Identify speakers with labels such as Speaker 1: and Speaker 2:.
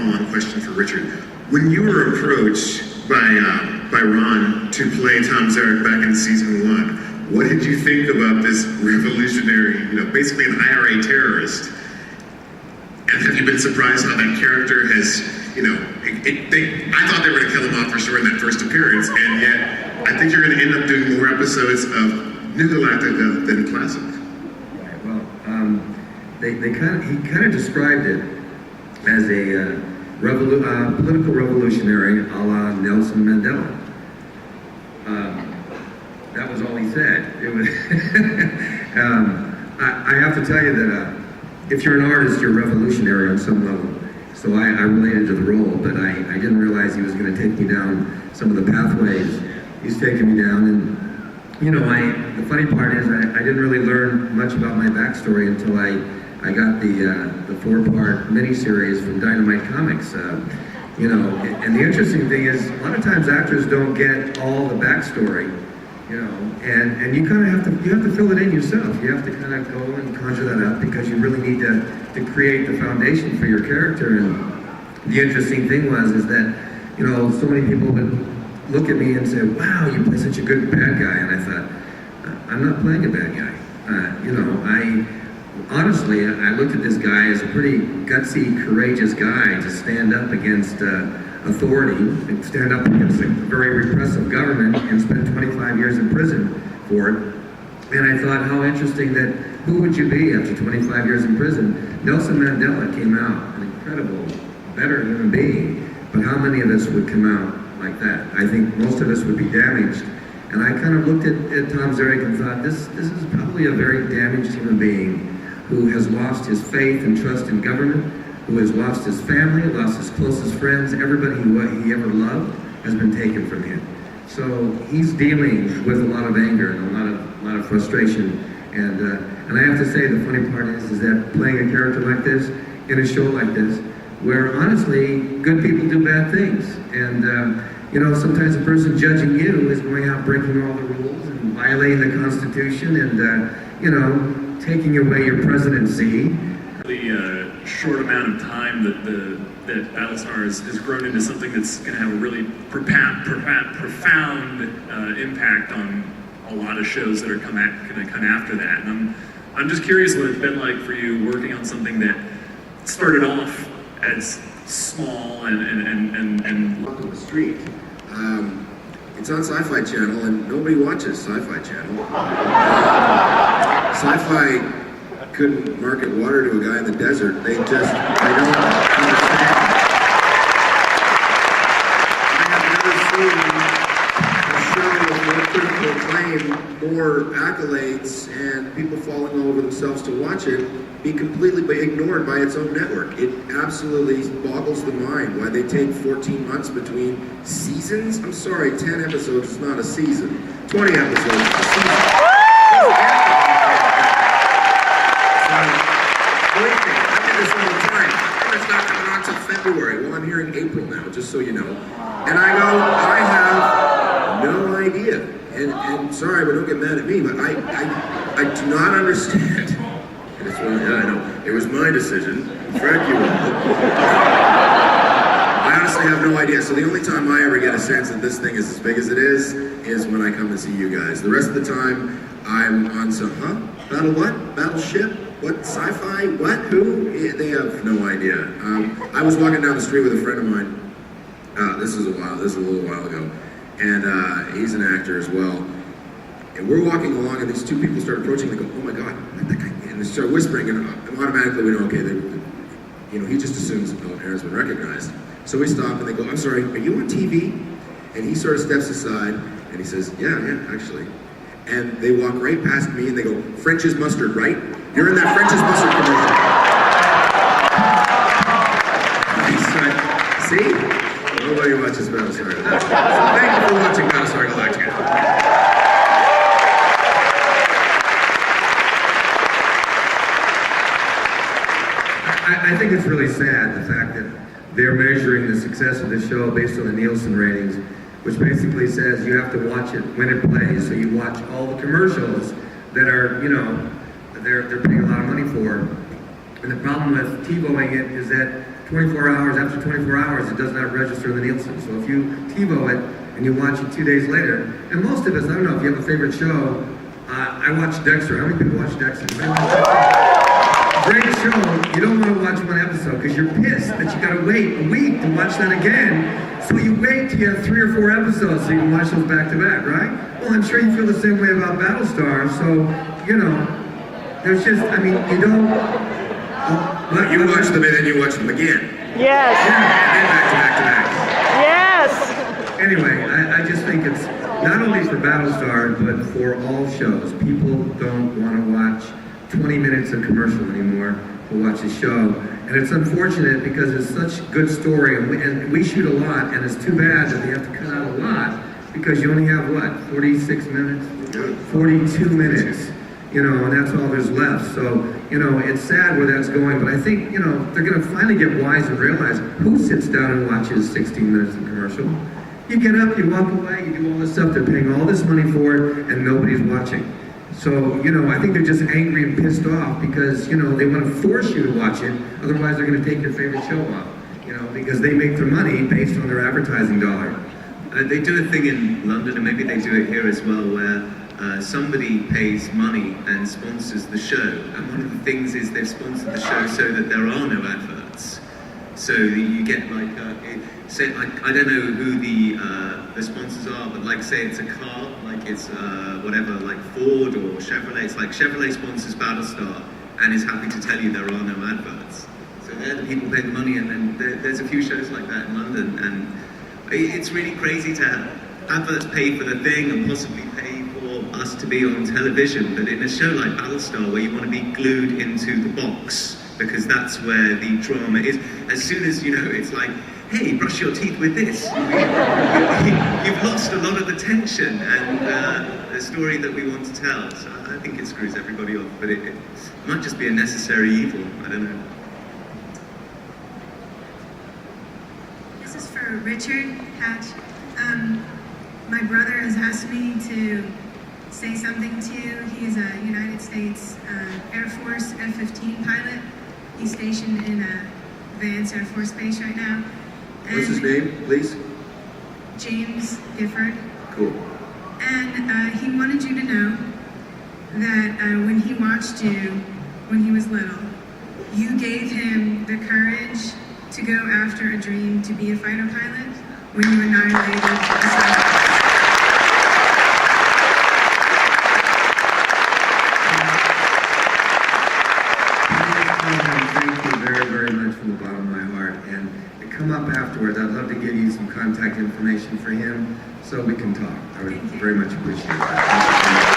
Speaker 1: follow-on question for Richard. When you were approached by Ron to play Tom Zarek back in season 1, what did you think about this revolutionary, basically an IRA terrorist? And have you been surprised how that character has, I thought they were going to kill him off for sure in that first appearance, and yet I think you're going to end up doing more episodes of New Galactica than Classic.
Speaker 2: Right, well, he kind of described it as a political revolutionary a la Nelson Mandela. That was all he said. It was I have to tell you that if you're an artist, you're revolutionary on some level. So I related to the role, but I didn't realize he was going to take me down some of the pathways he's taken me down. And the funny part is I didn't really learn much about my backstory until I got the 4-part miniseries from Dynamite Comics. And the interesting thing is, a lot of times actors don't get all the backstory, and you kind of have to fill it in yourself. You have to kind of go and conjure that up because you really need to create the foundation for your character. And the interesting thing is that so many people would look at me and say, "Wow, you play such a good bad guy," and I thought, I'm not playing a bad guy. Honestly, I looked at this guy as a pretty gutsy, courageous guy to stand up against authority, and stand up against a very repressive government, and spend 25 years in prison for it. And I thought, how interesting that, who would you be after 25 years in prison? Nelson Mandela came out, an incredible, better human being, but how many of us would come out like that? I think most of us would be damaged. And I kind of looked at Tom Zarek and thought, this is probably a very damaged human being who has lost his faith and trust in government, who has lost his family, lost his closest friends, everybody he ever loved has been taken from him. So he's dealing with a lot of anger and a lot of frustration. And I have to say, the funny part is that playing a character like this in a show like this, where honestly, good people do bad things. And sometimes the person judging you is going out breaking all the rules and violating the Constitution and, taking away your presidency.
Speaker 3: The short amount of time that Battlestar has grown into something that's going to have a really profound impact on a lot of shows that are going to come after that. And I'm just curious what it's been like for you working on something that started off as small and
Speaker 4: on the street. It's on Sci-Fi Channel, and nobody watches Sci-Fi Channel. Sci-Fi couldn't market water to a guy in the desert. They don't understand. I have never seen a show with more critical acclaim, more accolades, and people falling all over themselves to watch it be completely ignored by its own network. It absolutely boggles the mind why they take 14 months between seasons. I'm sorry, 10 episodes is not a season. 20 episodes is a season. Believe me, I do this all the time. It's not coming on till February. Well, I'm hearing April now, just so you know. And I go, I have no idea. And sorry, but don't get mad at me, but I do not understand. And it's one, I know, it was my decision. Fred, you I honestly have no idea. So the only time I ever get a sense that this thing is as big as it is when I come and see you guys. The rest of the time, I'm on some, Battle what? Battleship? What? Sci-fi? What? Who? They have no idea. I was walking down the street with a friend of mine. This is a little while ago. And he's an actor as well. And we're walking along, and these two people start approaching. They go, "Oh my God, that guy!" And they start whispering, and automatically we know, okay, he just assumes that Bill Aaron's been recognized. So we stop, and they go, "I'm sorry, are you on TV?" And he sort of steps aside, and he says, "Yeah, actually." And they walk right past me, and they go, "French's Mustard, right? You're in that French's Mustard commercial." See? Nobody watches Battlestar Galactica. So thank you for watching Battlestar Galactica.
Speaker 2: I think it's really sad, the fact that they're measuring the success of the show based on the Nielsen ratings, which basically says you have to watch it when it plays. So you watch all the commercials that are, they're paying a lot of money for. And the problem with TiVoing it is that 24 hours, after 24 hours, it does not register in the Nielsen. So if you TiVo it and you watch it 2 days later, and most of us, I don't know if you have a favorite show, I watch Dexter. How many people watch Dexter? Great show. You don't want to watch one episode because you're pissed that you got to wait a week to watch that again. So you wait till you have 3 or 4 episodes so you can watch those back to back, right? Well, I'm sure you feel the same way about Battlestar. So, you know, there's just, I mean, you don't.
Speaker 4: You watch them and then you watch them again.
Speaker 5: Yes.
Speaker 2: Yeah.
Speaker 4: And back to back to back.
Speaker 5: Yes.
Speaker 2: Anyway, I just think it's not only for Battlestar, but for all shows. People don't want to watch 20 minutes of commercial anymore to watch a show. And it's unfortunate because it's such a good story, and we shoot a lot, and it's too bad that they have to cut out a lot because you only have, what, 46 minutes? 42 minutes, you know, and that's all there's left. So, you know, it's sad where that's going, but I think, you know, they're going to finally get wise and realize who sits down and watches 16 minutes of commercial. You get up, you walk away, you do all this stuff, they're paying all this money for it, and nobody's watching. So, you know, I think they're just angry and pissed off because, you know, they want to force you to watch it, otherwise they're going to take your favorite show off, you know, because they make their money based on their advertising dollar.
Speaker 6: They do a thing in London, and maybe they do it here as well, where somebody pays money and sponsors the show. And one of the things is they've sponsored the show so that there are no adverts. So you get like, say, I don't know who the sponsors are, but like say it's a car, like it's whatever, like Ford or Chevrolet. It's like Chevrolet sponsors Battlestar and is happy to tell you there are no adverts. So they're the people paying the money, and then there's a few shows like that in London, and it's really crazy to have adverts pay for the thing and possibly pay for us to be on television. But in a show like Battlestar, where you want to be glued into the box, because that's where the drama is. As soon as, you know, it's like, hey, brush your teeth with this. You've lost a lot of the tension and the story that we want to tell. So I think it screws everybody off, but it might just be a necessary evil. I don't know.
Speaker 7: This is for Richard Hatch. My brother has asked me to say something to you. He's a United States Air Force F-15 pilot. He's stationed in Vance Air Force Base right now. And
Speaker 4: What's his name, please?
Speaker 7: James Gifford.
Speaker 4: Cool.
Speaker 7: And he wanted you to know that when he watched you when he was little, you gave him the courage to go after a dream to be a fighter pilot when you annihilated the Soviets.
Speaker 2: Thank you very, very much from the bottom of my heart. And to come up afterwards, I'd love to give you some contact information for him so we can talk. I would very much appreciate that.